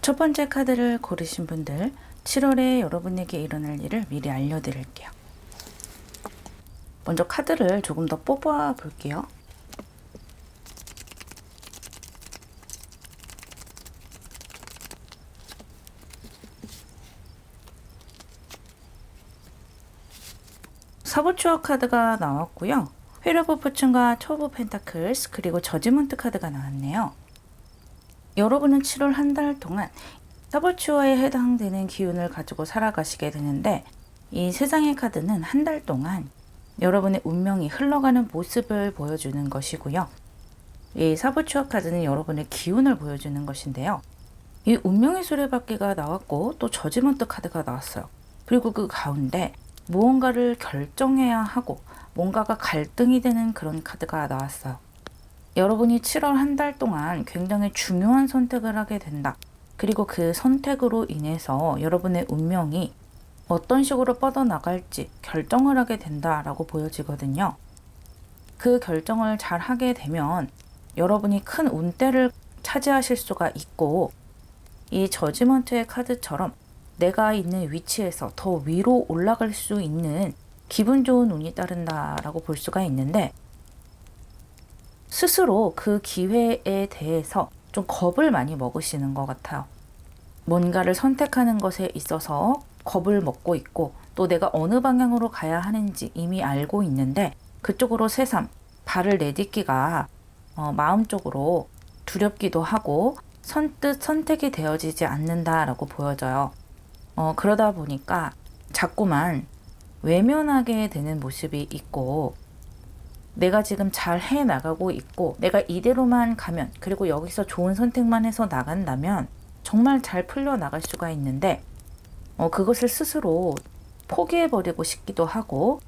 첫 번째 카드를 고르신 분들, 7월에 여러분에게 일어날 일을 미리 알려드릴게요. 먼저 카드를 조금 더 뽑아 볼게요. 사보추어 카드가 나왔고요. 휠 오브 포춘과 초브 펜타클스, 그리고 저지먼트 카드가 나왔네요. 여러분은 7월 한 달 동안 사보추어에 해당되는 기운을 가지고 살아가시게 되는데, 이 세 장의 카드는 한 달 동안 여러분의 운명이 흘러가는 모습을 보여주는 것이고요. 이 사보추어 카드는 여러분의 기운을 보여주는 것인데요. 이 운명의 수레바퀴가 나왔고 또 저지먼트 카드가 나왔어요. 그리고 그 가운데 무언가를 결정해야 하고 뭔가가 갈등이 되는 그런 카드가 나왔어요. 여러분이 7월 한 달 동안 굉장히 중요한 선택을 하게 된다. 그리고 그 선택으로 인해서 여러분의 운명이 어떤 식으로 뻗어나갈지 결정을 하게 된다라고 보여지거든요. 그 결정을 잘 하게 되면 여러분이 큰 운대를 차지하실 수가 있고, 이 저지먼트의 카드처럼 내가 있는 위치에서 더 위로 올라갈 수 있는 기분 좋은 운이 따른다라고 볼 수가 있는데, 스스로 그 기회에 대해서 좀 겁을 많이 먹으시는 것 같아요. 뭔가를 선택하는 것에 있어서 겁을 먹고 있고, 또 내가 어느 방향으로 가야 하는지 이미 알고 있는데 그쪽으로 새삼 발을 내딛기가 마음적으로 두렵기도 하고 선뜻 선택이 되어지지 않는다라고 보여져요. 그러다 보니까 자꾸만 외면하게 되는 모습이 있고, 내가 지금 잘 해나가고 있고 내가 이대로만 가면, 그리고 여기서 좋은 선택만 해서 나간다면 정말 잘 풀려나갈 수가 있는데 그것을 스스로 포기해버리고 싶기도 하고,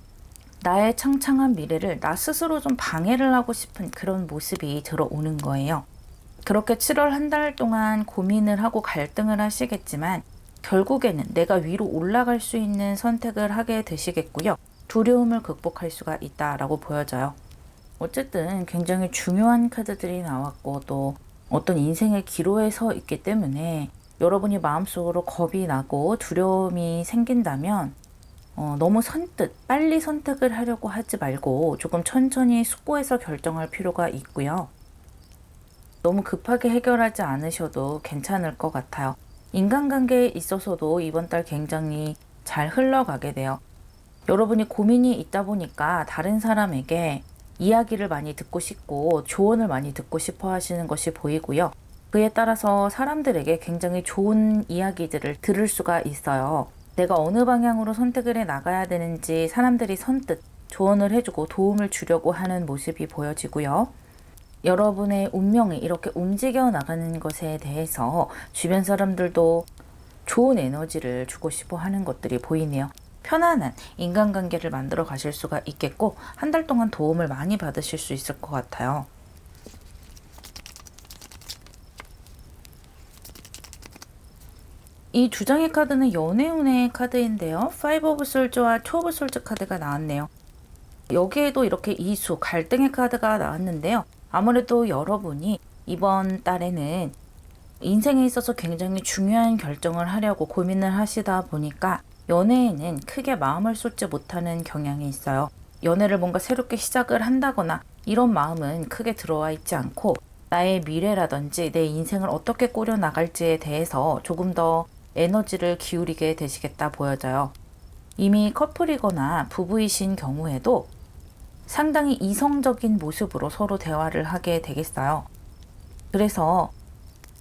나의 창창한 미래를 나 스스로 좀 방해를 하고 싶은 그런 모습이 들어오는 거예요. 그렇게 7월 한 달 동안 고민을 하고 갈등을 하시겠지만 결국에는 내가 위로 올라갈 수 있는 선택을 하게 되시겠고요. 두려움을 극복할 수가 있다라고 보여져요. 어쨌든 굉장히 중요한 카드들이 나왔고 또 어떤 인생의 기로에 서 있기 때문에 여러분이 마음속으로 겁이 나고 두려움이 생긴다면 너무 선뜻 빨리 선택을 하려고 하지 말고 조금 천천히 숙고해서 결정할 필요가 있고요. 너무 급하게 해결하지 않으셔도 괜찮을 것 같아요. 인간관계에 있어서도 이번 달 굉장히 잘 흘러가게 돼요. 여러분이 고민이 있다 보니까 다른 사람에게 이야기를 많이 듣고 싶고 조언을 많이 듣고 싶어 하시는 것이 보이고요. 그에 따라서 사람들에게 굉장히 좋은 이야기들을 들을 수가 있어요. 내가 어느 방향으로 선택을 해 나가야 되는지 사람들이 선뜻 조언을 해주고 도움을 주려고 하는 모습이 보여지고요. 여러분의 운명이 이렇게 움직여 나가는 것에 대해서 주변 사람들도 좋은 에너지를 주고 싶어 하는 것들이 보이네요. 편안한 인간관계를 만들어 가실 수가 있겠고, 한 달 동안 도움을 많이 받으실 수 있을 것 같아요. 이 두 장의 카드는 연애운의 카드인데요. 5 오브 솔즈와 2 오브 솔즈 카드가 나왔네요. 여기에도 이렇게 이수, 갈등의 카드가 나왔는데요. 아무래도 여러분이 이번 달에는 인생에 있어서 굉장히 중요한 결정을 하려고 고민을 하시다 보니까 연애에는 크게 마음을 쏟지 못하는 경향이 있어요. 연애를 뭔가 새롭게 시작을 한다거나 이런 마음은 크게 들어와 있지 않고 나의 미래라든지 내 인생을 어떻게 꾸려 나갈지에 대해서 조금 더 에너지를 기울이게 되시겠다 보여져요. 이미 커플이거나 부부이신 경우에도 상당히 이성적인 모습으로 서로 대화를 하게 되겠어요. 그래서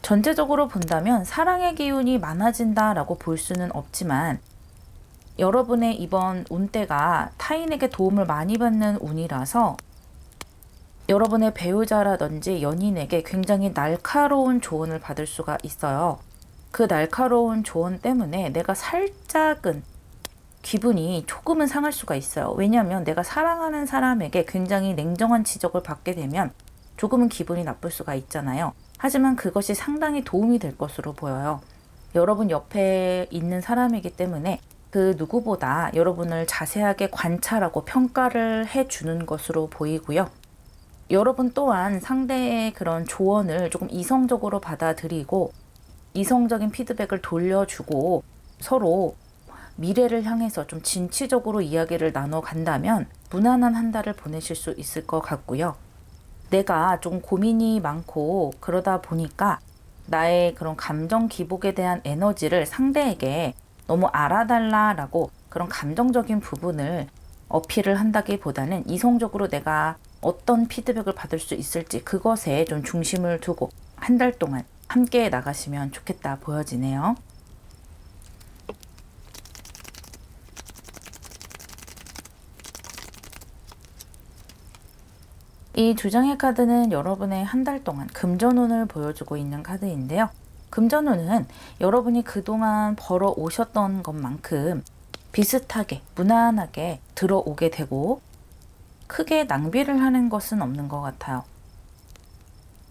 전체적으로 본다면 사랑의 기운이 많아진다라고 볼 수는 없지만 여러분의 이번 운대가 타인에게 도움을 많이 받는 운이라서 여러분의 배우자라든지 연인에게 굉장히 날카로운 조언을 받을 수가 있어요. 그 날카로운 조언 때문에 내가 살짝은 기분이 조금은 상할 수가 있어요. 왜냐하면 내가 사랑하는 사람에게 굉장히 냉정한 지적을 받게 되면 조금은 기분이 나쁠 수가 있잖아요. 하지만 그것이 상당히 도움이 될 것으로 보여요. 여러분 옆에 있는 사람이기 때문에 그 누구보다 여러분을 자세하게 관찰하고 평가를 해주는 것으로 보이고요. 여러분 또한 상대의 그런 조언을 조금 이성적으로 받아들이고 이성적인 피드백을 돌려주고 서로 미래를 향해서 좀 진취적으로 이야기를 나눠 간다면 무난한 한 달을 보내실 수 있을 것 같고요. 내가 좀 고민이 많고 그러다 보니까 나의 그런 감정 기복에 대한 에너지를 상대에게 너무 알아달라라고 그런 감정적인 부분을 어필을 한다기보다는 이성적으로 내가 어떤 피드백을 받을 수 있을지 그것에 좀 중심을 두고 한 달 동안 함께 나가시면 좋겠다 보여지네요. 이 두 장의 카드는 여러분의 한 달 동안 금전운을 보여주고 있는 카드인데요. 금전운은 여러분이 그동안 벌어 오셨던 것만큼 비슷하게 무난하게 들어오게 되고 크게 낭비를 하는 것은 없는 것 같아요.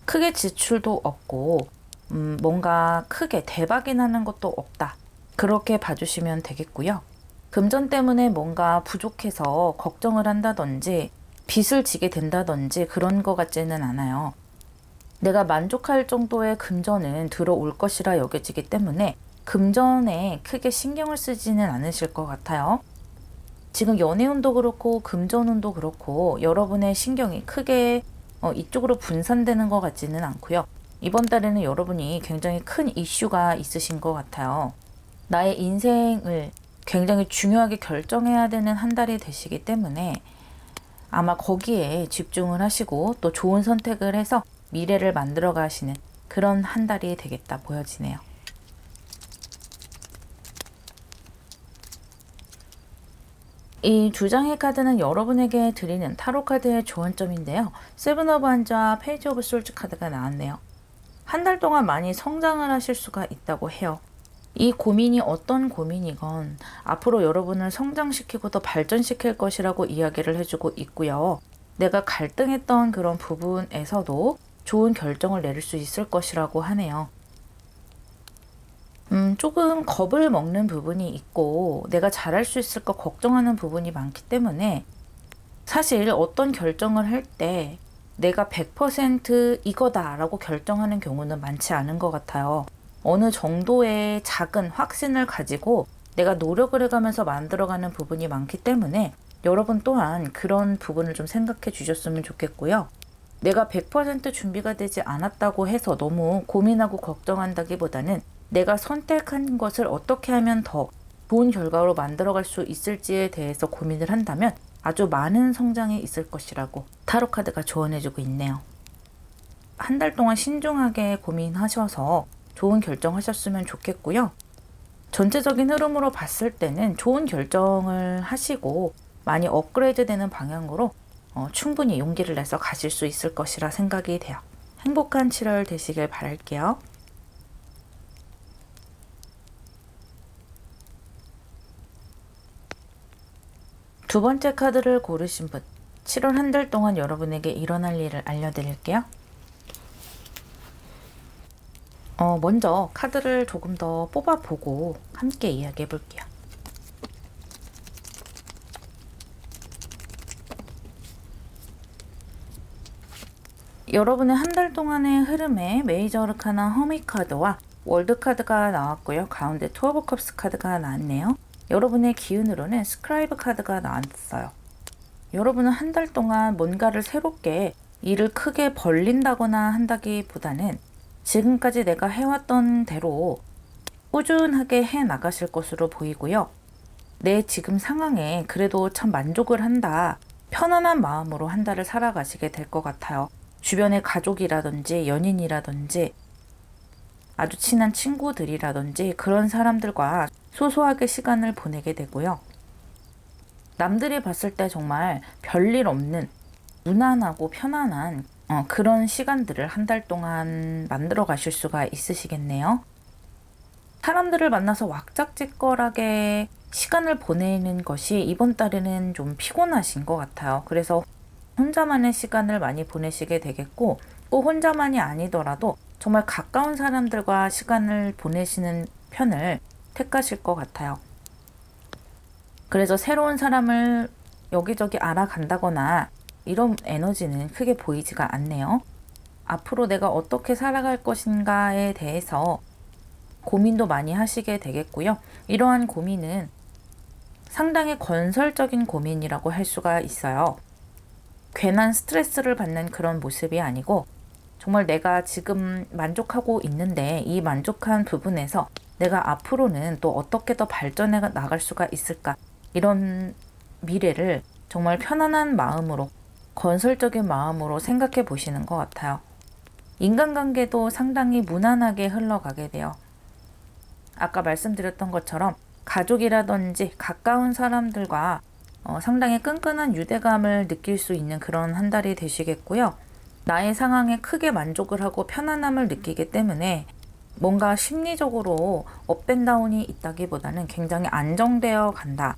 크게 지출도 없고 뭔가 크게 대박이 나는 것도 없다. 그렇게 봐주시면 되겠고요. 금전 때문에 뭔가 부족해서 걱정을 한다든지 빚을 지게 된다든지 그런 것 같지는 않아요. 내가 만족할 정도의 금전은 들어올 것이라 여겨지기 때문에 금전에 크게 신경을 쓰지는 않으실 것 같아요. 지금 연애운도 그렇고 금전운도 그렇고 여러분의 신경이 크게 이쪽으로 분산되는 것 같지는 않고요. 이번 달에는 여러분이 굉장히 큰 이슈가 있으신 것 같아요. 나의 인생을 굉장히 중요하게 결정해야 되는 한 달이 되시기 때문에 아마 거기에 집중을 하시고 또 좋은 선택을 해서 미래를 만들어 가시는 그런 한 달이 되겠다 보여지네요. 이 두 장의 카드는 여러분에게 드리는 타로 카드의 조언점인데요. 세븐 오브 환즈와 페이지 오브 솔즈 카드가 나왔네요. 한 달 동안 많이 성장을 하실 수가 있다고 해요. 이 고민이 어떤 고민이건 앞으로 여러분을 성장시키고 더 발전시킬 것이라고 이야기를 해주고 있고요. 내가 갈등했던 그런 부분에서도 좋은 결정을 내릴 수 있을 것이라고 하네요. 조금 겁을 먹는 부분이 있고 내가 잘할 수 있을까 걱정하는 부분이 많기 때문에 사실 어떤 결정을 할 때 내가 100% 이거다라고 결정하는 경우는 많지 않은 것 같아요. 어느 정도의 작은 확신을 가지고 내가 노력을 해가면서 만들어가는 부분이 많기 때문에 여러분 또한 그런 부분을 좀 생각해 주셨으면 좋겠고요. 내가 100% 준비가 되지 않았다고 해서 너무 고민하고 걱정한다기보다는 내가 선택한 것을 어떻게 하면 더 좋은 결과로 만들어갈 수 있을지에 대해서 고민을 한다면 아주 많은 성장이 있을 것이라고 타로카드가 조언해주고 있네요. 한 달 동안 신중하게 고민하셔서 좋은 결정하셨으면 좋겠고요. 전체적인 흐름으로 봤을 때는 좋은 결정을 하시고 많이 업그레이드 되는 방향으로 충분히 용기를 내서 가실 수 있을 것이라 생각이 돼요. 행복한 7월 되시길 바랄게요. 두 번째 카드를 고르신 분, 7월 한 달 동안 여러분에게 일어날 일을 알려드릴게요. 먼저 카드를 조금 더 뽑아보고 함께 이야기해 볼게요. 여러분의 한 달 동안의 흐름에 메이저 어르카나 허미 카드와 월드 카드가 나왔고요. 가운데 투 오브 컵스 카드가 나왔네요. 여러분의 기운으로는 스크라이브 카드가 나왔어요. 여러분은 한 달 동안 뭔가를 새롭게 일을 크게 벌린다거나 한다기보다는 지금까지 내가 해왔던 대로 꾸준하게 해 나가실 것으로 보이고요. 내 지금 상황에 그래도 참 만족을 한다. 편안한 마음으로 한 달을 살아가시게 될 것 같아요. 주변의 가족이라든지 연인이라든지 아주 친한 친구들이라든지 그런 사람들과 소소하게 시간을 보내게 되고요. 남들이 봤을 때 정말 별일 없는 무난하고 편안한 그런 시간들을 한 달 동안 만들어 가실 수가 있으시겠네요. 사람들을 만나서 왁작지껄하게 시간을 보내는 것이 이번 달에는 좀 피곤하신 것 같아요. 그래서 혼자만의 시간을 많이 보내시게 되겠고, 꼭 혼자만이 아니더라도 정말 가까운 사람들과 시간을 보내시는 편을 택하실 것 같아요. 그래서 새로운 사람을 여기저기 알아간다거나 이런 에너지는 크게 보이지가 않네요. 앞으로 내가 어떻게 살아갈 것인가에 대해서 고민도 많이 하시게 되겠고요. 이러한 고민은 상당히 건설적인 고민이라고 할 수가 있어요. 괜한 스트레스를 받는 그런 모습이 아니고 정말 내가 지금 만족하고 있는데 이 만족한 부분에서 내가 앞으로는 또 어떻게 더 발전해 나갈 수가 있을까, 이런 미래를 정말 편안한 마음으로, 건설적인 마음으로 생각해 보시는 것 같아요. 인간관계도 상당히 무난하게 흘러가게 돼요. 아까 말씀드렸던 것처럼 가족이라든지 가까운 사람들과 상당히 끈끈한 유대감을 느낄 수 있는 그런 한 달이 되시겠고요. 나의 상황에 크게 만족을 하고 편안함을 느끼기 때문에 뭔가 심리적으로 업앤다운이 있다기보다는 굉장히 안정되어 간다.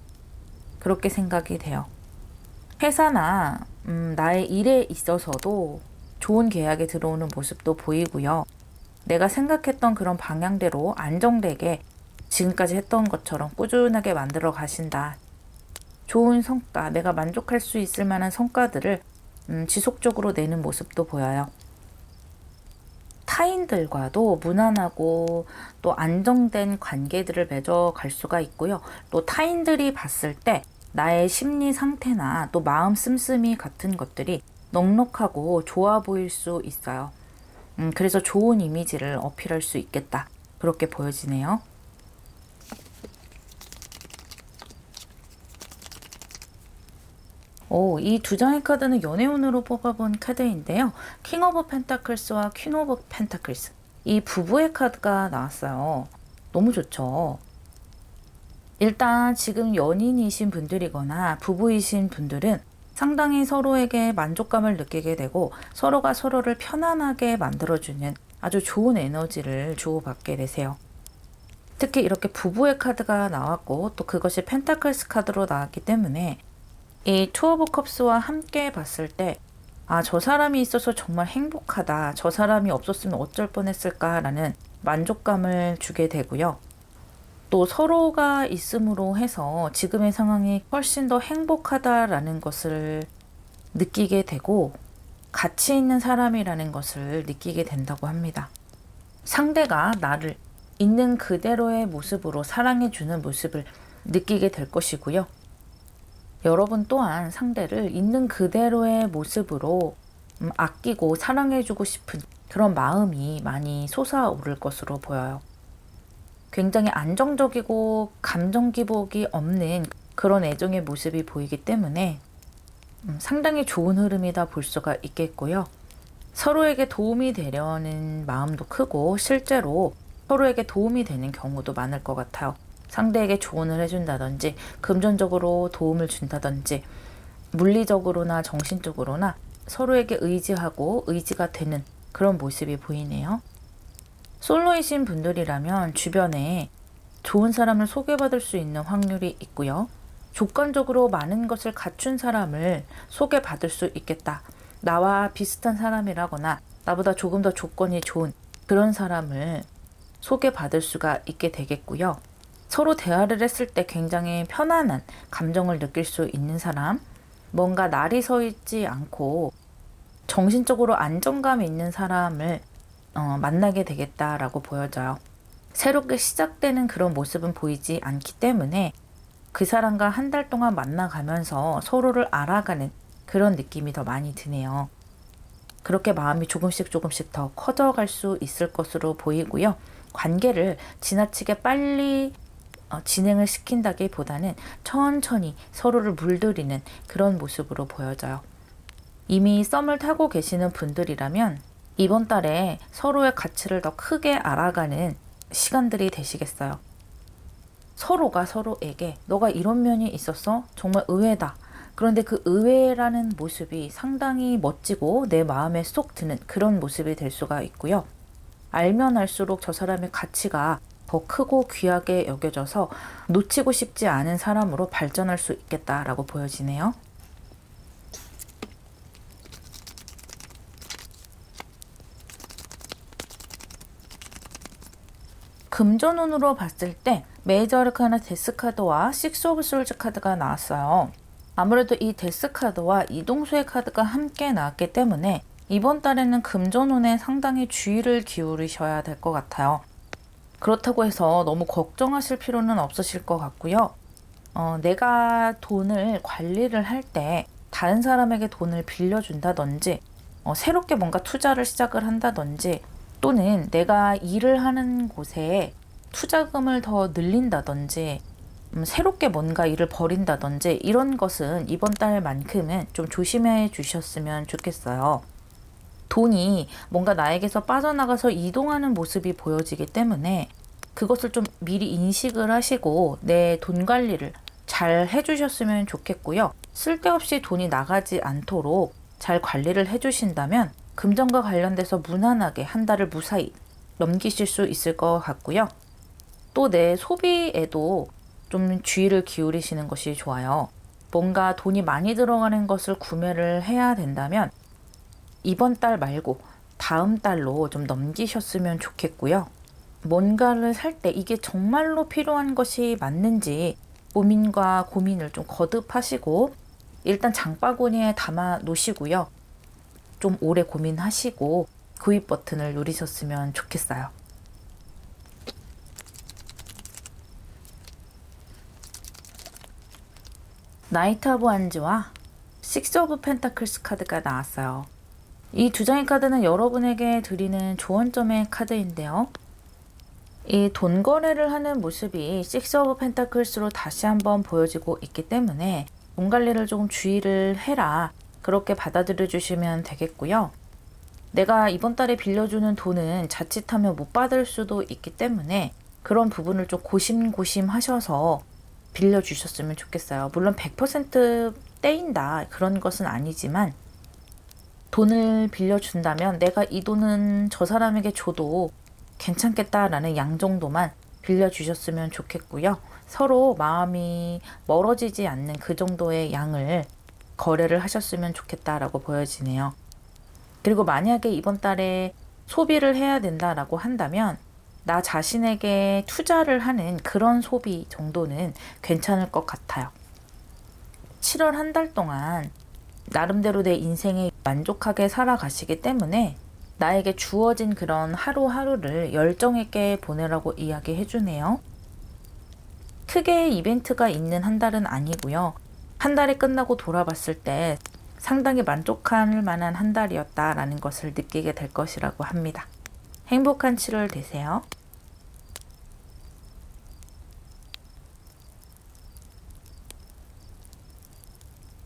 그렇게 생각이 돼요. 회사나 나의 일에 있어서도 좋은 계약이 들어오는 모습도 보이고요. 내가 생각했던 그런 방향대로 안정되게 지금까지 했던 것처럼 꾸준하게 만들어 가신다. 좋은 성과, 내가 만족할 수 있을 만한 성과들을 지속적으로 내는 모습도 보여요. 타인들과도 무난하고 또 안정된 관계들을 맺어갈 수가 있고요. 또 타인들이 봤을 때 나의 심리 상태나 또 마음 씀씀이 같은 것들이 넉넉하고 좋아 보일 수 있어요. 그래서 좋은 이미지를 어필할 수 있겠다. 그렇게 보여지네요. 이 두 장의 카드는 연애운으로 뽑아본 카드인데요. 킹 오브 펜타클스와 퀸 오브 펜타클스. 이 부부의 카드가 나왔어요. 너무 좋죠. 일단 지금 연인이신 분들이거나 부부이신 분들은 상당히 서로에게 만족감을 느끼게 되고 서로가 서로를 편안하게 만들어주는 아주 좋은 에너지를 주고받게 되세요. 특히 이렇게 부부의 카드가 나왔고 또 그것이 펜타클스 카드로 나왔기 때문에 이 투 오브 컵스와 함께 봤을 때 저 사람이 있어서 정말 행복하다. 저 사람이 없었으면 어쩔 뻔했을까라는 만족감을 주게 되고요. 또 서로가 있음으로 해서 지금의 상황이 훨씬 더 행복하다라는 것을 느끼게 되고 가치 있는 사람이라는 것을 느끼게 된다고 합니다. 상대가 나를 있는 그대로의 모습으로 사랑해주는 모습을 느끼게 될 것이고요. 여러분 또한 상대를 있는 그대로의 모습으로 아끼고 사랑해주고 싶은 그런 마음이 많이 솟아오를 것으로 보여요. 굉장히 안정적이고 감정 기복이 없는 그런 애정의 모습이 보이기 때문에 상당히 좋은 흐름이다 볼 수가 있겠고요. 서로에게 도움이 되려는 마음도 크고 실제로 서로에게 도움이 되는 경우도 많을 것 같아요. 상대에게 조언을 해준다든지 금전적으로 도움을 준다든지 물리적으로나 정신적으로나 서로에게 의지하고 의지가 되는 그런 모습이 보이네요. 솔로이신 분들이라면 주변에 좋은 사람을 소개받을 수 있는 확률이 있고요. 조건적으로 많은 것을 갖춘 사람을 소개받을 수 있겠다. 나와 비슷한 사람이라거나 나보다 조금 더 조건이 좋은 그런 사람을 소개받을 수가 있게 되겠고요. 서로 대화를 했을 때 굉장히 편안한 감정을 느낄 수 있는 사람, 뭔가 날이 서 있지 않고 정신적으로 안정감 있는 사람을 만나게 되겠다라고 보여져요. 새롭게 시작되는 그런 모습은 보이지 않기 때문에 그 사람과 한 달 동안 만나가면서 서로를 알아가는 그런 느낌이 더 많이 드네요. 그렇게 마음이 조금씩 더 커져갈 수 있을 것으로 보이고요. 관계를 지나치게 빨리 진행을 시킨다기보다는 천천히 서로를 물들이는 그런 모습으로 보여져요. 이미 썸을 타고 계시는 분들이라면 이번 달에 서로의 가치를 더 크게 알아가는 시간들이 되시겠어요. 서로가 서로에게 너가 이런 면이 있었어? 정말 의외다. 그런데 그 의외라는 모습이 상당히 멋지고 내 마음에 쏙 드는 그런 모습이 될 수가 있고요. 알면 알수록 저 사람의 가치가 더 크고 귀하게 여겨져서 놓치고 싶지 않은 사람으로 발전할 수 있겠다라고 보여지네요. 금전운으로 봤을 때 메이저 아르카나 데스 카드와 식스 오브 솔즈 카드가 나왔어요. 아무래도 이 데스 카드와 이동수의 카드가 함께 나왔기 때문에 이번 달에는 금전운에 상당히 주의를 기울이셔야 될 것 같아요. 그렇다고 해서 너무 걱정하실 필요는 없으실 것 같고요. 내가 돈을 관리를 할 때 다른 사람에게 돈을 빌려준다든지 새롭게 뭔가 투자를 시작을 한다든지 또는 내가 일을 하는 곳에 투자금을 더 늘린다든지 새롭게 뭔가 일을 벌인다든지 이런 것은 이번 달만큼은 좀 조심해 주셨으면 좋겠어요. 돈이 뭔가 나에게서 빠져나가서 이동하는 모습이 보여지기 때문에 그것을 좀 미리 인식을 하시고 내 돈 관리를 잘 해주셨으면 좋겠고요. 쓸데없이 돈이 나가지 않도록 잘 관리를 해주신다면 금전과 관련돼서 무난하게 한 달을 무사히 넘기실 수 있을 것 같고요. 또 내 소비에도 좀 주의를 기울이시는 것이 좋아요. 뭔가 돈이 많이 들어가는 것을 구매를 해야 된다면 이번 달 말고 다음 달로 좀 넘기셨으면 좋겠고요. 뭔가를 살 때 이게 정말로 필요한 것이 맞는지 고민과 고민을 좀 거듭하시고 일단 장바구니에 담아 놓으시고요. 좀 오래 고민하시고 구입 버튼을 누리셨으면 좋겠어요. 나이트 오브 완즈와 식스 오브 펜타클스 카드가 나왔어요. 이 두 장의 카드는 여러분에게 드리는 조언점의 카드인데요. 이 돈 거래를 하는 모습이 식스 오브 펜타클스로 다시 한번 보여지고 있기 때문에 돈 관리를 조금 주의를 해라. 그렇게 받아들여 주시면 되겠고요. 내가 이번 달에 빌려주는 돈은 자칫하면 못 받을 수도 있기 때문에 그런 부분을 좀 고심고심 하셔서 빌려주셨으면 좋겠어요. 물론 100% 떼인다 그런 것은 아니지만 돈을 빌려준다면 내가 이 돈은 저 사람에게 줘도 괜찮겠다라는 양 정도만 빌려주셨으면 좋겠고요. 서로 마음이 멀어지지 않는 그 정도의 양을 거래를 하셨으면 좋겠다라고 보여지네요. 그리고 만약에 이번 달에 소비를 해야 된다라고 한다면 나 자신에게 투자를 하는 그런 소비 정도는 괜찮을 것 같아요. 7월 한 달 동안 나름대로 내 인생에 만족하게 살아가시기 때문에 나에게 주어진 그런 하루하루를 열정 있게 보내라고 이야기해 주네요. 크게 이벤트가 있는 한 달은 아니고요. 한 달이 끝나고 돌아봤을 때 상당히 만족할 만한 한 달이었다라는 것을 느끼게 될 것이라고 합니다. 행복한 7월 되세요.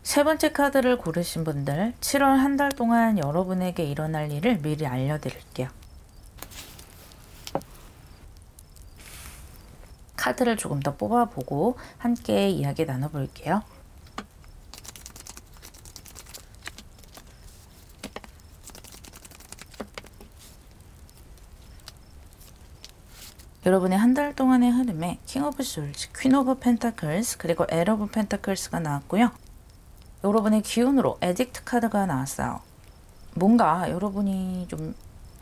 세 번째 카드를 고르신 분들 7월 한 달 동안 여러분에게 일어날 일을 미리 알려드릴게요. 카드를 조금 더 뽑아보고 함께 이야기 나눠볼게요. 여러분의 한 달 동안의 흐름에 킹 오브 솔즈, 퀸 오브 펜타클스, 그리고 엘 오브 펜타클스가 나왔고요. 여러분의 기운으로 에딕트 카드가 나왔어요. 뭔가 여러분이 좀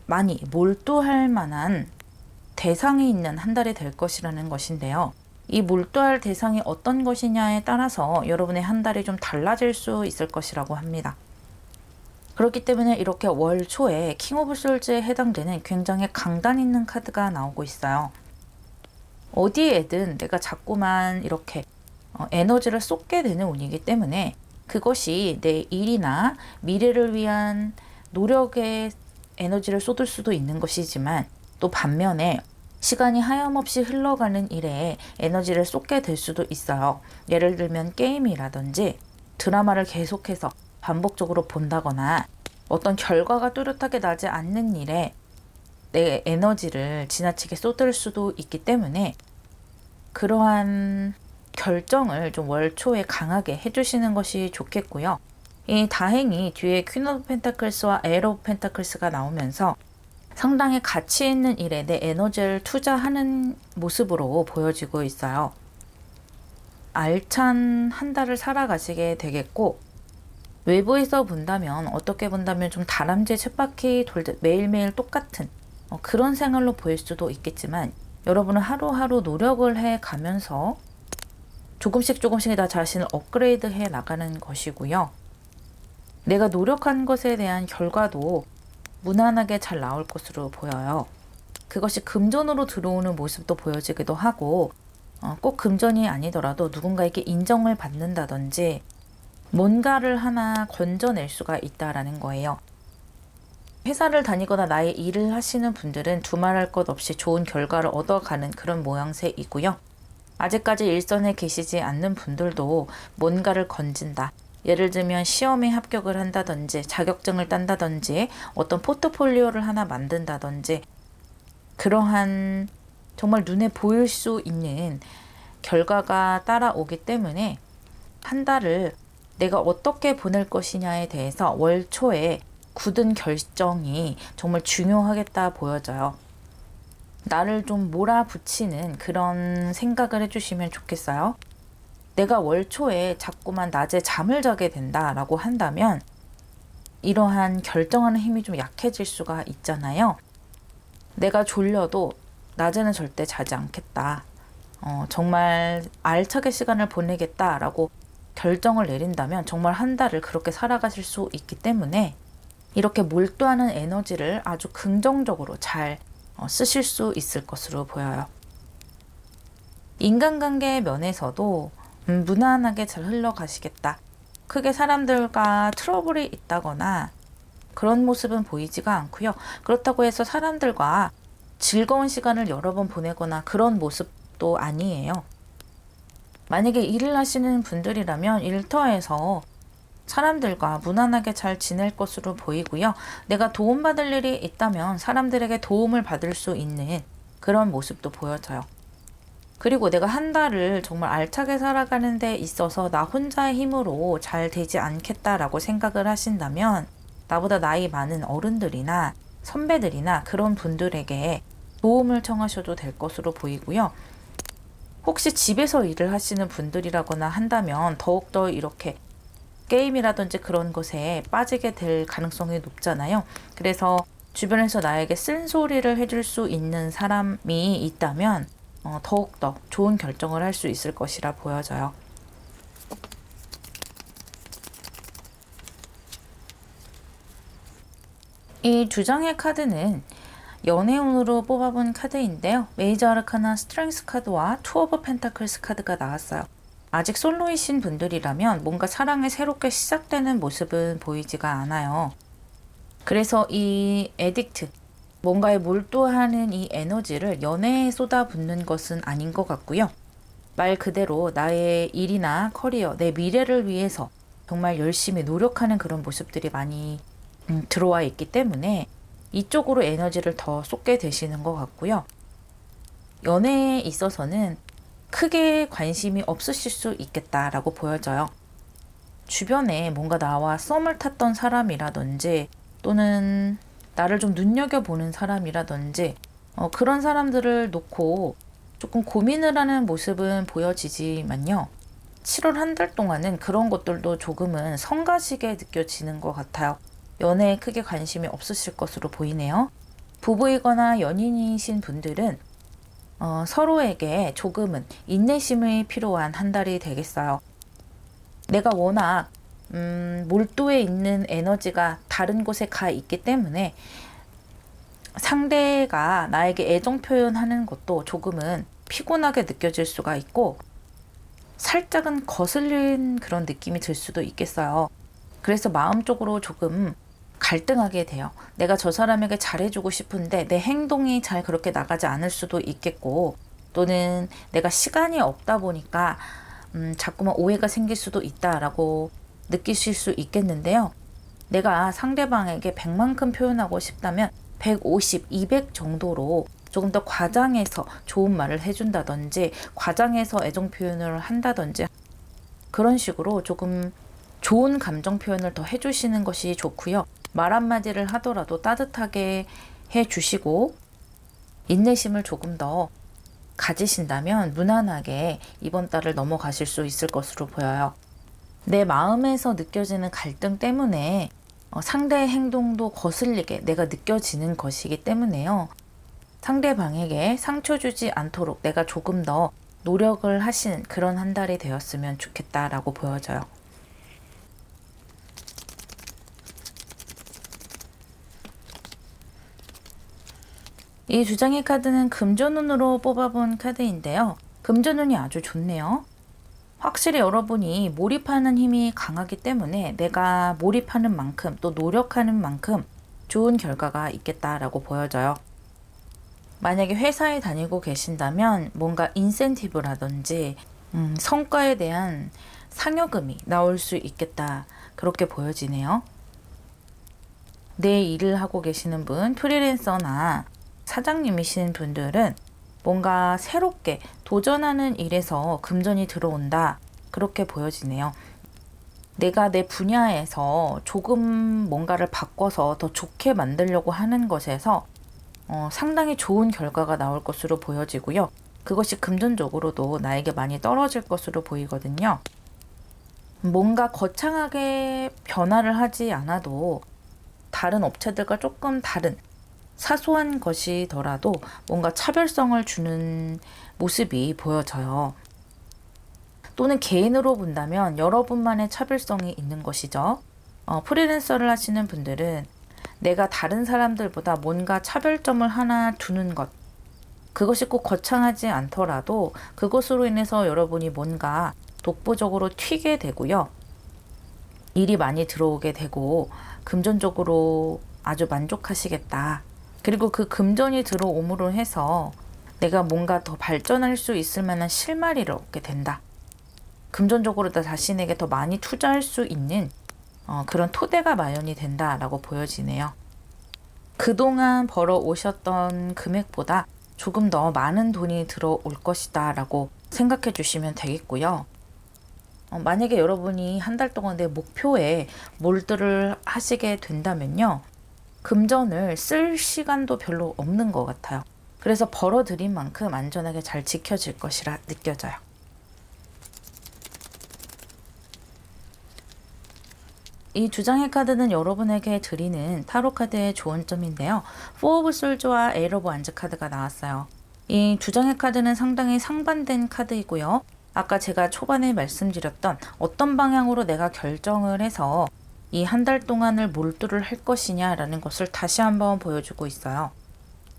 많이 몰두할 만한 대상이 있는 한 달이 될 것이라는 것인데요. 이 몰두할 대상이 어떤 것이냐에 따라서 여러분의 한 달이 좀 달라질 수 있을 것이라고 합니다. 그렇기 때문에 이렇게 월 초에 킹 오브 솔즈에 해당되는 굉장히 강단 있는 카드가 나오고 있어요. 어디에든 내가 자꾸만 이렇게 에너지를 쏟게 되는 운이기 때문에 그것이 내 일이나 미래를 위한 노력에 에너지를 쏟을 수도 있는 것이지만, 또 반면에 시간이 하염없이 흘러가는 일에 에너지를 쏟게 될 수도 있어요. 예를 들면 게임이라든지 드라마를 계속해서 반복적으로 본다거나 어떤 결과가 뚜렷하게 나지 않는 일에 내 에너지를 지나치게 쏟을 수도 있기 때문에 그러한 결정을 좀 월 초에 강하게 해주시는 것이 좋겠고요. 이 다행히 뒤에 퀸 오브 펜타클스와 에러 오브 펜타클스가 나오면서 상당히 가치 있는 일에 내 에너지를 투자하는 모습으로 보여지고 있어요. 알찬 한 달을 살아가시게 되겠고, 외부에서 본다면 어떻게 본다면 좀 다람쥐 쳇바퀴 돌듯 매일매일 똑같은 그런 생활로 보일 수도 있겠지만, 여러분은 하루하루 노력을 해 가면서 조금씩 나 자신을 업그레이드 해 나가는 것이고요. 내가 노력한 것에 대한 결과도 무난하게 잘 나올 것으로 보여요. 그것이 금전으로 들어오는 모습도 보여지기도 하고, 꼭 금전이 아니더라도 누군가에게 인정을 받는다든지 뭔가를 하나 건져낼 수가 있다라는 거예요. 회사를 다니거나 나의 일을 하시는 분들은 두말할 것 없이 좋은 결과를 얻어가는 그런 모양새이고요. 아직까지 일선에 계시지 않는 분들도 뭔가를 건진다. 예를 들면 시험에 합격을 한다든지 자격증을 딴다든지 어떤 포트폴리오를 하나 만든다든지 그러한 정말 눈에 보일 수 있는 결과가 따라오기 때문에 한 달을 내가 어떻게 보낼 것이냐에 대해서 월 초에 굳은 결정이 정말 중요하겠다 보여져요. 나를 좀 몰아붙이는 그런 생각을 해주시면 좋겠어요. 내가 월 초에 자꾸만 낮에 잠을 자게 된다라고 한다면 이러한 결정하는 힘이 좀 약해질 수가 있잖아요. 내가 졸려도 낮에는 절대 자지 않겠다. 정말 알차게 시간을 보내겠다라고 결정을 내린다면 정말 한 달을 그렇게 살아가실 수 있기 때문에 이렇게 몰두하는 에너지를 아주 긍정적으로 잘 쓰실 수 있을 것으로 보여요. 인간관계 면에서도 무난하게 잘 흘러가시겠다. 크게 사람들과 트러블이 있다거나 그런 모습은 보이지가 않고요. 그렇다고 해서 사람들과 즐거운 시간을 여러 번 보내거나 그런 모습도 아니에요. 만약에 일을 하시는 분들이라면 일터에서 사람들과 무난하게 잘 지낼 것으로 보이고요. 내가 도움받을 일이 있다면 사람들에게 도움을 받을 수 있는 그런 모습도 보여져요. 그리고 내가 한 달을 정말 알차게 살아가는 데 있어서 나 혼자의 힘으로 잘 되지 않겠다라고 생각을 하신다면 나보다 나이 많은 어른들이나 선배들이나 그런 분들에게 도움을 청하셔도 될 것으로 보이고요. 혹시 집에서 일을 하시는 분들이라거나 한다면 더욱더 이렇게 게임이라든지 그런 것에 빠지게 될 가능성이 높잖아요. 그래서 주변에서 나에게 쓴소리를 해줄 수 있는 사람이 있다면 더욱더 좋은 결정을 할 수 있을 것이라 보여져요. 이 두 장의 카드는 연애운으로 뽑아본 카드인데요. 메이저 아르카나 스트렝스 카드와 투 오브 펜타클스 카드가 나왔어요. 아직 솔로이신 분들이라면 뭔가 사랑이 새롭게 시작되는 모습은 보이지가 않아요. 그래서 이 에딕트, 뭔가에 몰두하는 이 에너지를 연애에 쏟아붓는 것은 아닌 것 같고요. 말 그대로 나의 일이나 커리어, 내 미래를 위해서 정말 열심히 노력하는 그런 모습들이 많이 들어와 있기 때문에 이쪽으로 에너지를 더 쏟게 되시는 것 같고요. 연애에 있어서는 크게 관심이 없으실 수 있겠다라고 보여져요. 주변에 뭔가 나와 썸을 탔던 사람이라든지 또는 나를 좀 눈여겨보는 사람이라든지 그런 사람들을 놓고 조금 고민을 하는 모습은 보여지지만요. 7월 한 달 동안은 그런 것들도 조금은 성가시게 느껴지는 것 같아요. 연애에 크게 관심이 없으실 것으로 보이네요. 부부이거나 연인이신 분들은 서로에게 조금은 인내심이 필요한 한 달이 되겠어요. 내가 워낙 몰두에 있는 에너지가 다른 곳에 가 있기 때문에 상대가 나에게 애정 표현하는 것도 조금은 피곤하게 느껴질 수가 있고 살짝은 거슬린 그런 느낌이 들 수도 있겠어요. 그래서 마음적으로 조금 갈등하게 돼요. 내가 저 사람에게 잘해주고 싶은데 내 행동이 잘 그렇게 나가지 않을 수도 있겠고, 또는 내가 시간이 없다 보니까 자꾸만 오해가 생길 수도 있다라고 느끼실 수 있겠는데요. 내가 상대방에게 100만큼 표현하고 싶다면 150, 200 정도로 조금 더 과장해서 좋은 말을 해준다든지 과장해서 애정 표현을 한다든지 그런 식으로 조금 좋은 감정 표현을 더 해주시는 것이 좋고요. 말 한마디를 하더라도 따뜻하게 해주시고 인내심을 조금 더 가지신다면 무난하게 이번 달을 넘어가실 수 있을 것으로 보여요. 내 마음에서 느껴지는 갈등 때문에 상대의 행동도 거슬리게 내가 느껴지는 것이기 때문에요. 상대방에게 상처 주지 않도록 내가 조금 더 노력을 하시는 그런 한 달이 되었으면 좋겠다라고 보여져요. 이 두 장의 카드는 금전운으로 뽑아본 카드인데요. 금전운이 아주 좋네요. 확실히 여러분이 몰입하는 힘이 강하기 때문에 내가 몰입하는 만큼 또 노력하는 만큼 좋은 결과가 있겠다라고 보여져요. 만약에 회사에 다니고 계신다면 뭔가 인센티브라든지 성과에 대한 상여금이 나올 수 있겠다, 그렇게 보여지네요. 내 일을 하고 계시는 분, 프리랜서나 사장님이신 분들은 뭔가 새롭게 도전하는 일에서 금전이 들어온다, 그렇게 보여지네요. 내가 내 분야에서 조금 뭔가를 바꿔서 더 좋게 만들려고 하는 것에서 상당히 좋은 결과가 나올 것으로 보여지고요. 그것이 금전적으로도 나에게 많이 떨어질 것으로 보이거든요. 뭔가 거창하게 변화를 하지 않아도 다른 업체들과 조금 다른 사소한 것이더라도 뭔가 차별성을 주는 모습이 보여져요. 또는 개인으로 본다면 여러분만의 차별성이 있는 것이죠. 프리랜서를 하시는 분들은 내가 다른 사람들보다 뭔가 차별점을 하나 두는 것, 그것이 꼭 거창하지 않더라도 그것으로 인해서 여러분이 뭔가 독보적으로 튀게 되고요. 일이 많이 들어오게 되고 금전적으로 아주 만족하시겠다. 그리고 그 금전이 들어옴으로 해서 내가 뭔가 더 발전할 수 있을 만한 실마리를 얻게 된다. 금전적으로 나 자신에게 더 많이 투자할 수 있는 그런 토대가 마련이 된다라고 보여지네요. 그동안 벌어오셨던 금액보다 조금 더 많은 돈이 들어올 것이다 라고 생각해 주시면 되겠고요. 만약에 여러분이 한 달 동안 내 목표에 몰두를 하시게 된다면요. 금전을 쓸 시간도 별로 없는 것 같아요. 그래서 벌어들인 만큼 안전하게 잘 지켜질 것이라 느껴져요. 이 두 장의 카드는 여러분에게 드리는 타로 카드의 좋은 점인데요. 포 오브 솔즈와 에이트 오브 완즈 카드가 나왔어요. 이 두 장의 카드는 상당히 상반된 카드이고요. 아까 제가 초반에 말씀드렸던 어떤 방향으로 내가 결정을 해서 이 한 달 동안을 몰두를 할 것이냐라는 것을 다시 한번 보여주고 있어요.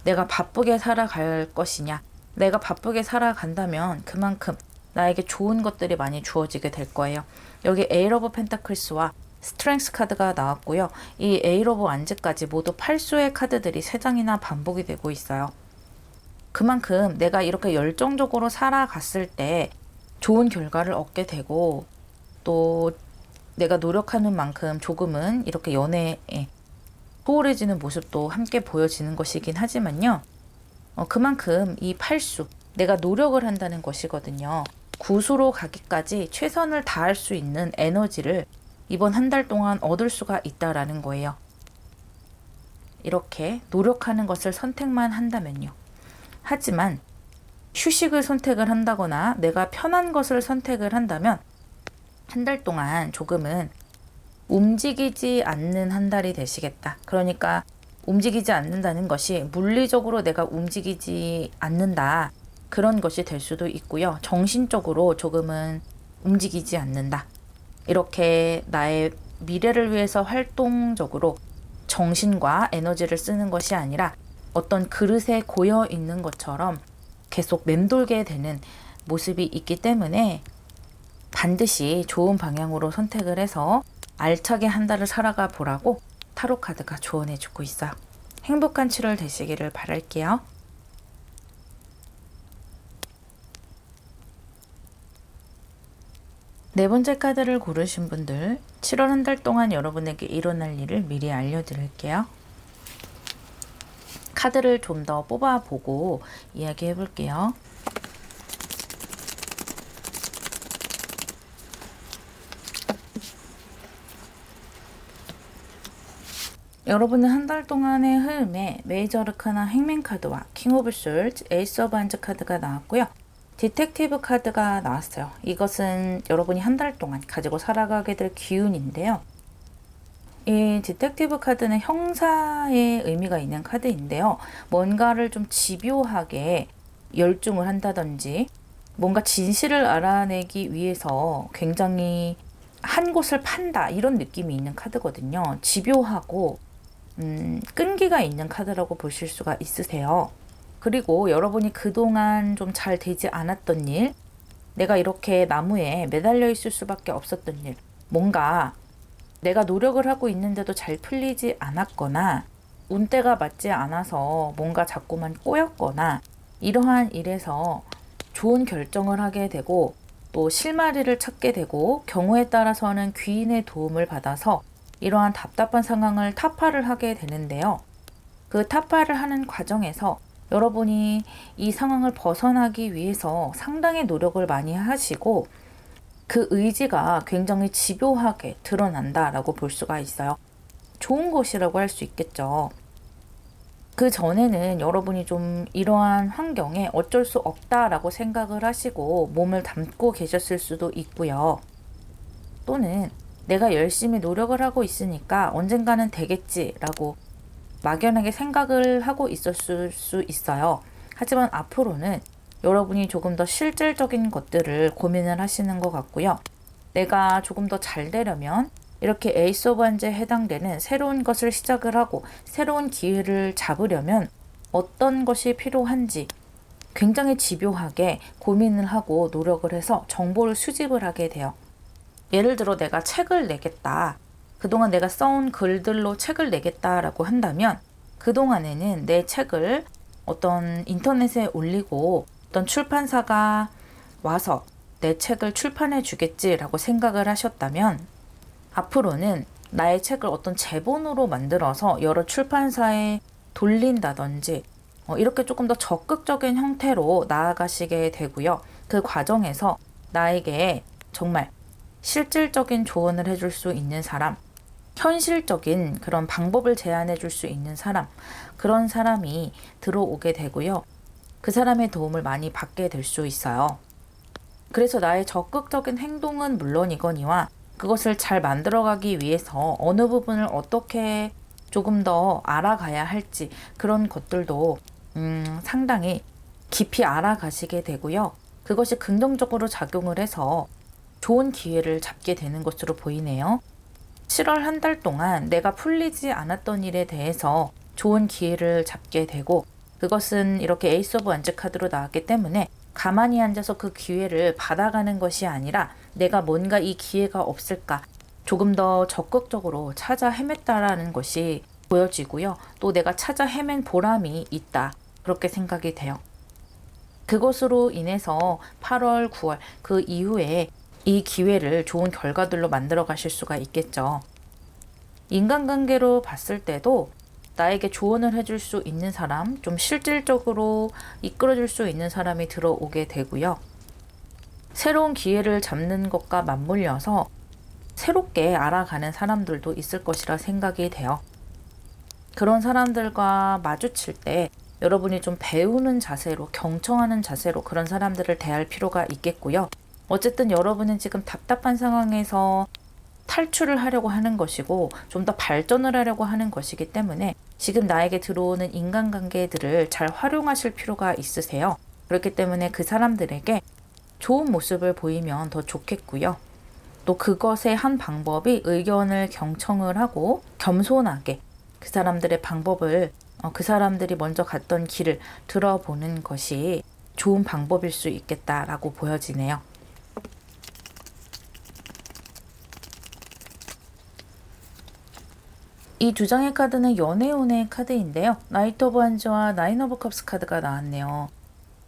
내가 바쁘게 살아갈 것이냐, 내가 바쁘게 살아간다면 그만큼 나에게 좋은 것들이 많이 주어지게 될 거예요. 여기 에이트 오브 펜타클스와 스트렝스 카드가 나왔고요. 이 에이트 오브 완즈까지 모두 8수의 카드들이 3장이나 반복이 되고 있어요. 그만큼 내가 이렇게 열정적으로 살아갔을 때 좋은 결과를 얻게 되고, 또 내가 노력하는 만큼 조금은 이렇게 연애에 소홀해지는 모습도 함께 보여지는 것이긴 하지만요. 그만큼 이 8수, 내가 노력을 한다는 것이거든요. 9수로 가기까지 최선을 다할 수 있는 에너지를 이번 한 달 동안 얻을 수가 있다라는 거예요. 이렇게 노력하는 것을 선택만 한다면요. 하지만 휴식을 선택을 한다거나 내가 편한 것을 선택을 한다면 한 달 동안 조금은 움직이지 않는 한 달이 되시겠다. 그러니까 움직이지 않는다는 것이 물리적으로 내가 움직이지 않는다, 그런 것이 될 수도 있고요. 정신적으로 조금은 움직이지 않는다. 이렇게 나의 미래를 위해서 활동적으로 정신과 에너지를 쓰는 것이 아니라 어떤 그릇에 고여 있는 것처럼 계속 맴돌게 되는 모습이 있기 때문에 반드시 좋은 방향으로 선택을 해서 알차게 한 달을 살아가 보라고 타로 카드가 조언해 주고 있어요. 행복한 7월 되시기를 바랄게요. 네 번째 카드를 고르신 분들, 7월 한 달 동안 여러분에게 일어날 일을 미리 알려드릴게요. 카드를 좀 더 뽑아보고 이야기해 볼게요. 여러분은 한 달 동안의 흐름에 메이저 아르카나 행맨 카드와 킹 오브 솔즈, 에이스 오브 한즈 카드가 나왔고요. 디텍티브 카드가 나왔어요. 이것은 여러분이 한 달 동안 가지고 살아가게 될 기운인데요. 이 디텍티브 카드는 형사의 의미가 있는 카드인데요. 뭔가를 좀 집요하게 열중을 한다든지 뭔가 진실을 알아내기 위해서 굉장히 한 곳을 판다 이런 느낌이 있는 카드거든요. 집요하고 끈기가 있는 카드라고 보실 수가 있으세요. 그리고 여러분이 그동안 좀 잘 되지 않았던 일, 내가 이렇게 나무에 매달려 있을 수밖에 없었던 일, 뭔가 내가 노력을 하고 있는데도 잘 풀리지 않았거나 운때가 맞지 않아서 뭔가 자꾸만 꼬였거나 이러한 일에서 좋은 결정을 하게 되고 또 실마리를 찾게 되고 경우에 따라서는 귀인의 도움을 받아서 이러한 답답한 상황을 타파를 하게 되는데요. 그 타파를 하는 과정에서 여러분이 이 상황을 벗어나기 위해서 상당히 노력을 많이 하시고 그 의지가 굉장히 집요하게 드러난다라고 볼 수가 있어요. 좋은 것이라고 할 수 있겠죠. 그 전에는 여러분이 좀 이러한 환경에 어쩔 수 없다라고 생각을 하시고 몸을 담고 계셨을 수도 있고요. 또는 내가 열심히 노력을 하고 있으니까 언젠가는 되겠지라고 막연하게 생각을 하고 있었을 수 있어요. 하지만 앞으로는 여러분이 조금 더 실질적인 것들을 고민을 하시는 것 같고요. 내가 조금 더 잘 되려면 이렇게 에이스 오브 한즈에 해당되는 새로운 것을 시작을 하고 새로운 기회를 잡으려면 어떤 것이 필요한지 굉장히 집요하게 고민을 하고 노력을 해서 정보를 수집을 하게 돼요. 예를 들어 내가 책을 내겠다. 그동안 내가 써온 글들로 책을 내겠다라고 한다면 그동안에는 내 책을 어떤 인터넷에 올리고 어떤 출판사가 와서 내 책을 출판해 주겠지라고 생각을 하셨다면 앞으로는 나의 책을 어떤 제본으로 만들어서 여러 출판사에 돌린다든지 이렇게 조금 더 적극적인 형태로 나아가시게 되고요. 그 과정에서 나에게 정말 실질적인 조언을 해줄 수 있는 사람, 현실적인 그런 방법을 제안해 줄 수 있는 사람, 그런 사람이 들어오게 되고요. 그 사람의 도움을 많이 받게 될 수 있어요. 그래서 나의 적극적인 행동은 물론이거니와 그것을 잘 만들어가기 위해서 어느 부분을 어떻게 조금 더 알아가야 할지 그런 것들도 상당히 깊이 알아가시게 되고요. 그것이 긍정적으로 작용을 해서 좋은 기회를 잡게 되는 것으로 보이네요. 7월 한 달 동안 내가 풀리지 않았던 일에 대해서 좋은 기회를 잡게 되고 그것은 이렇게 에이스 오브 원즈 카드로 나왔기 때문에 가만히 앉아서 그 기회를 받아가는 것이 아니라 내가 뭔가 이 기회가 없을까 조금 더 적극적으로 찾아 헤맸다라는 것이 보여지고요. 또 내가 찾아 헤맨 보람이 있다. 그렇게 생각이 돼요. 그것으로 인해서 8월, 9월 그 이후에 이 기회를 좋은 결과들로 만들어 가실 수가 있겠죠. 인간관계로 봤을 때도 나에게 조언을 해줄 수 있는 사람, 좀 실질적으로 이끌어줄 수 있는 사람이 들어오게 되고요. 새로운 기회를 잡는 것과 맞물려서 새롭게 알아가는 사람들도 있을 것이라 생각이 돼요. 그런 사람들과 마주칠 때 여러분이 좀 배우는 자세로, 경청하는 자세로 그런 사람들을 대할 필요가 있겠고요. 어쨌든 여러분은 지금 답답한 상황에서 탈출을 하려고 하는 것이고 좀 더 발전을 하려고 하는 것이기 때문에 지금 나에게 들어오는 인간관계들을 잘 활용하실 필요가 있으세요. 그렇기 때문에 그 사람들에게 좋은 모습을 보이면 더 좋겠고요. 또 그것의 한 방법이 의견을 경청을 하고 겸손하게 그 사람들의 방법을 그 사람들이 먼저 갔던 길을 들어보는 것이 좋은 방법일 수 있겠다라고 보여지네요. 이 두 장의 카드는 연애운의 카드인데요. 나이트 오브 환즈와 나인 오브 컵스 카드가 나왔네요.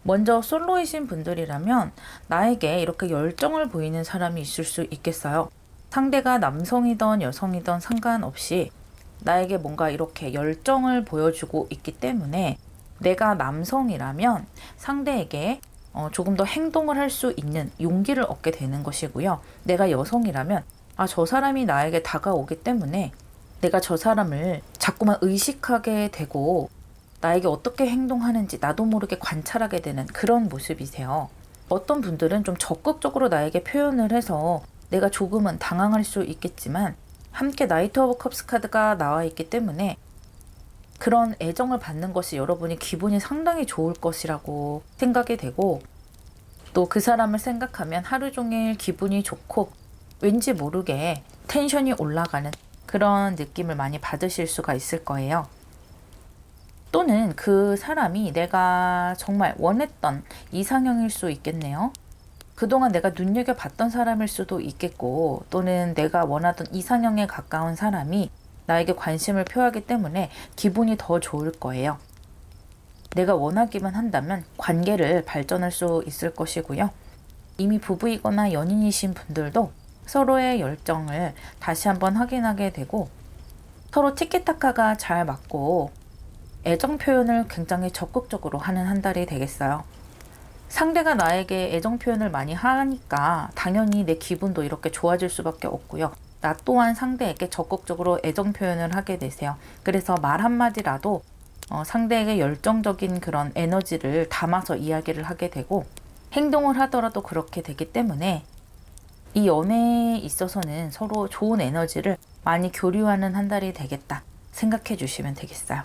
먼저 솔로이신 분들이라면 나에게 이렇게 열정을 보이는 사람이 있을 수 있겠어요. 상대가 남성이든 여성이든 상관없이 나에게 뭔가 이렇게 열정을 보여주고 있기 때문에 내가 남성이라면 상대에게 조금 더 행동을 할 수 있는 용기를 얻게 되는 것이고요. 내가 여성이라면 저 사람이 나에게 다가오기 때문에 내가 저 사람을 자꾸만 의식하게 되고 나에게 어떻게 행동하는지 나도 모르게 관찰하게 되는 그런 모습이세요. 어떤 분들은 좀 적극적으로 나에게 표현을 해서 내가 조금은 당황할 수 있겠지만 함께 나이트 오브 컵스 카드가 나와 있기 때문에 그런 애정을 받는 것이 여러분이 기분이 상당히 좋을 것이라고 생각이 되고 또 그 사람을 생각하면 하루 종일 기분이 좋고 왠지 모르게 텐션이 올라가는 그런 느낌을 많이 받으실 수가 있을 거예요. 또는 그 사람이 내가 정말 원했던 이상형일 수 있겠네요. 그동안 내가 눈여겨봤던 사람일 수도 있겠고 또는 내가 원하던 이상형에 가까운 사람이 나에게 관심을 표하기 때문에 기분이 더 좋을 거예요. 내가 원하기만 한다면 관계를 발전할 수 있을 것이고요. 이미 부부이거나 연인이신 분들도 서로의 열정을 다시 한번 확인하게 되고 서로 티키타카가 잘 맞고 애정 표현을 굉장히 적극적으로 하는 한 달이 되겠어요. 상대가 나에게 애정 표현을 많이 하니까 당연히 내 기분도 이렇게 좋아질 수밖에 없고요. 나 또한 상대에게 적극적으로 애정 표현을 하게 되세요. 그래서 말 한마디라도 상대에게 열정적인 그런 에너지를 담아서 이야기를 하게 되고 행동을 하더라도 그렇게 되기 때문에 이 연애에 있어서는 서로 좋은 에너지를 많이 교류하는 한 달이 되겠다 생각해 주시면 되겠어요.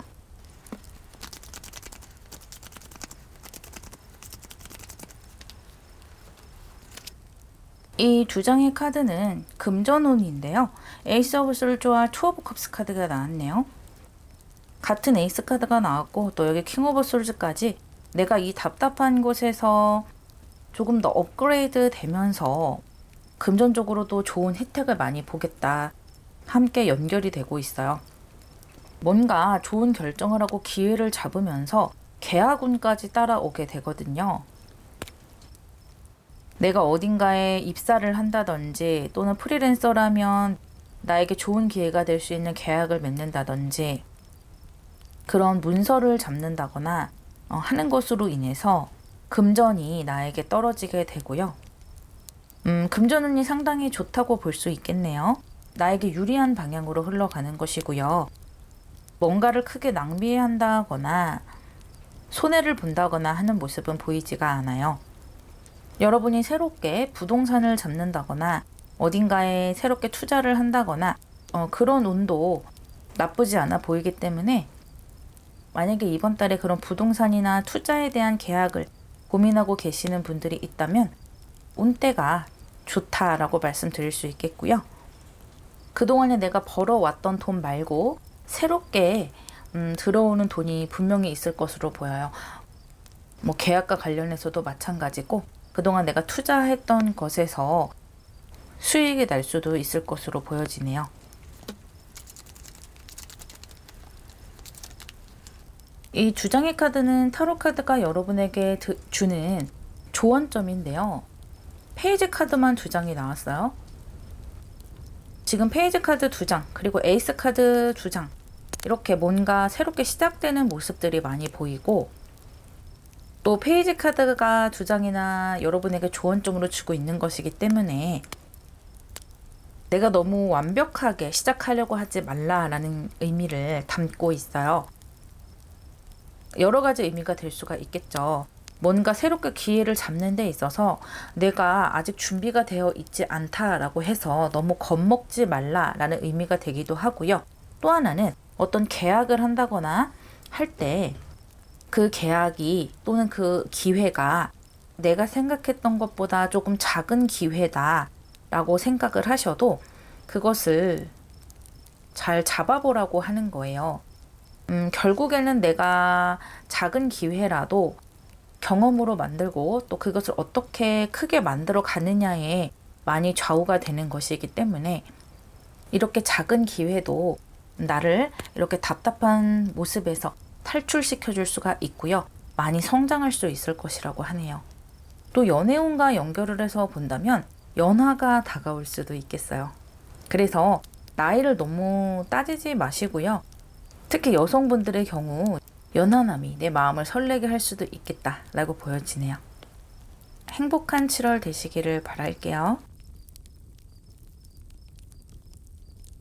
이 두 장의 카드는 금전운인데요. 에이스 오브 솔즈와 투 오브 컵스 카드가 나왔네요. 같은 에이스 카드가 나왔고 또 여기 킹 오브 솔즈까지 내가 이 답답한 곳에서 조금 더 업그레이드 되면서 금전적으로도 좋은 혜택을 많이 보겠다. 함께 연결이 되고 있어요. 뭔가 좋은 결정을 하고 기회를 잡으면서 계약운까지 따라오게 되거든요. 내가 어딘가에 입사를 한다든지 또는 프리랜서라면 나에게 좋은 기회가 될 수 있는 계약을 맺는다든지 그런 문서를 잡는다거나 하는 것으로 인해서 금전이 나에게 떨어지게 되고요. 금전운이 상당히 좋다고 볼 수 있겠네요. 나에게 유리한 방향으로 흘러가는 것이고요. 뭔가를 크게 낭비한다거나 손해를 본다거나 하는 모습은 보이지가 않아요. 여러분이 새롭게 부동산을 잡는다거나 어딘가에 새롭게 투자를 한다거나 그런 운도 나쁘지 않아 보이기 때문에 만약에 이번 달에 그런 부동산이나 투자에 대한 계약을 고민하고 계시는 분들이 있다면 운때가 좋다라고 말씀드릴 수 있겠고요. 그동안에 내가 벌어왔던 돈 말고 새롭게 들어오는 돈이 분명히 있을 것으로 보여요. 뭐 계약과 관련해서도 마찬가지고 그동안 내가 투자했던 것에서 수익이 날 수도 있을 것으로 보여지네요. 이 두 장의 카드는 타로 카드가 여러분에게 주는 조언점인데요. 페이지 카드만 두 장이 나왔어요. 지금 페이지 카드 두 장, 그리고 에이스 카드 두 장, 이렇게 뭔가 새롭게 시작되는 모습들이 많이 보이고 또 페이지 카드가 두 장이나 여러분에게 조언점으로 주고 있는 것이기 때문에 내가 너무 완벽하게 시작하려고 하지 말라라는 의미를 담고 있어요. 여러 가지 의미가 될 수가 있겠죠. 뭔가 새롭게 기회를 잡는 데 있어서 내가 아직 준비가 되어 있지 않다라고 해서 너무 겁먹지 말라라는 의미가 되기도 하고요. 또 하나는 어떤 계약을 한다거나 할 때 그 계약이 또는 그 기회가 내가 생각했던 것보다 조금 작은 기회다 라고 생각을 하셔도 그것을 잘 잡아보라고 하는 거예요. 결국에는 내가 작은 기회라도 경험으로 만들고 또 그것을 어떻게 크게 만들어 가느냐에 많이 좌우가 되는 것이기 때문에 이렇게 작은 기회도 나를 이렇게 답답한 모습에서 탈출시켜 줄 수가 있고요. 많이 성장할 수 있을 것이라고 하네요. 또 연애운과 연결을 해서 본다면 연하가 다가올 수도 있겠어요. 그래서 나이를 너무 따지지 마시고요. 특히 여성분들의 경우 연하남이 내 마음을 설레게 할 수도 있겠다라고 보여지네요. 행복한 7월 되시기를 바랄게요.